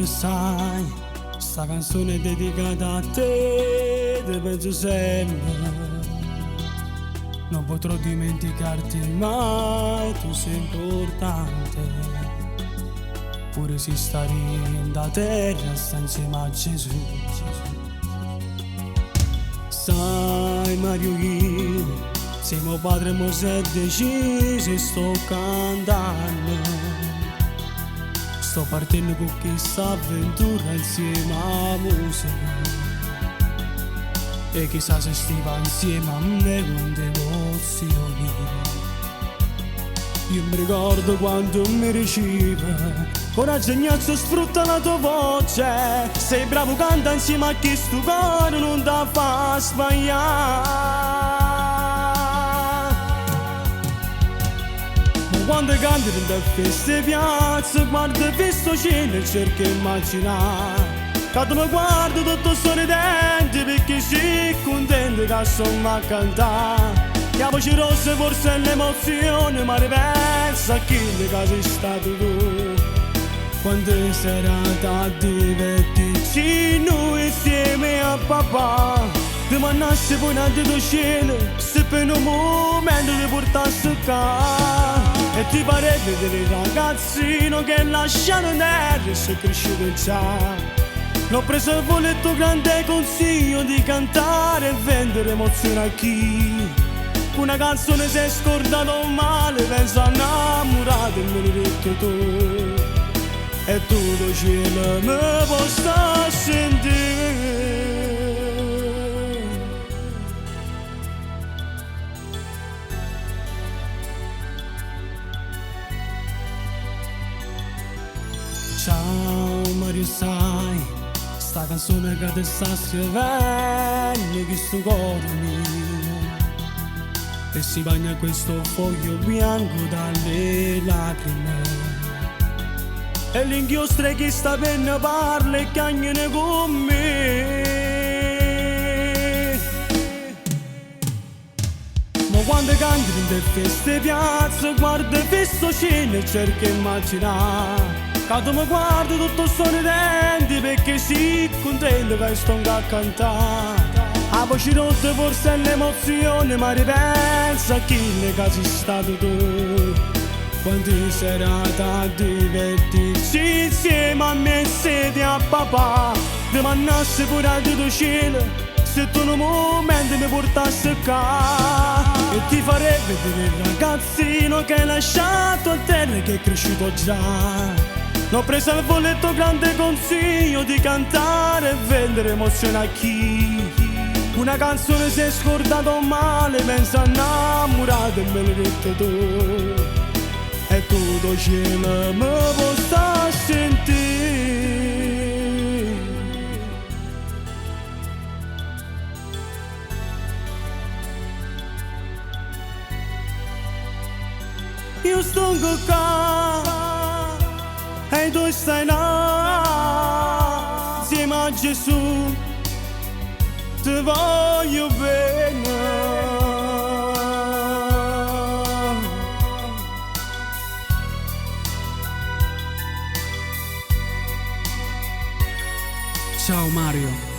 Mario sai, sta canzone è dedicata a te, te penso sempre. Non potrò dimenticarti mai, tu sei importante. Pure se stari da terra, sta insieme a Gesù. Sai Mario io, se mio padre mo si è deciso e sto cantando. Sto partendo con questa avventura insieme alla musica. E chissà se stiva insieme a me con devozioni. Io mi ricordo quando mi riceve coraggio e gnazzo, sfrutta la tua voce. Sei bravo, canta insieme a chi sto cuore non ti fa sbagliare. Quando canti nelle feste piazze, guardo questo cielo e cerco di immaginare. Quando mi guardo tutto sorridente perché sei contento che sono a cantare. La voce rossa forse è l'emozione, ma ripenso a chi che sei stato tu. Quando serata divertirci noi insieme a papà. Ti mannassi poi nel tuo cielo, se per un momento ti portassi qua. E ti parrebbe vedere il ragazzino che lasciano in terra e sei cresciuto già. L'ho preso il voletto grande consiglio di cantare e vendere emozione a chi. Una canzone si è scordato male, pensa innamorato e me l'hai detto tu. E tutto cielo mi possa sentire. Ciao Mario sai, sta canzone che ti sta scrivendo questo cuore mio. E si bagna questo foglio bianco dalle lacrime. E l'inchiostro che sta penna parla e cagnano con me. Ma quando canti nelle feste piazze, guarda questo cielo e cerca di immaginare. Quando mi guardo tutto sorridente perché sei contento che sto a cantare. La voce rotta forse è l'emozione, ma ripensa a chi che sei stato tu. Quando serata divertirci insieme a me e sedi a papà. Ti mannassi pure al tuo cielo, se tu in un momento mi portassi qua. E ti farebbe vedere il ragazzino che hai lasciato a terra e che è cresciuto già. L'ho preso al voletto grande consiglio di cantare e vendere emozione a chi. Una canzone si è scordato male, pensa innamorato e me l'hai detto tu. E tutto cielo mi possa sentire. Io sto qua e tu stai là, insieme a Gesù, ti voglio bene. Ciao Mario.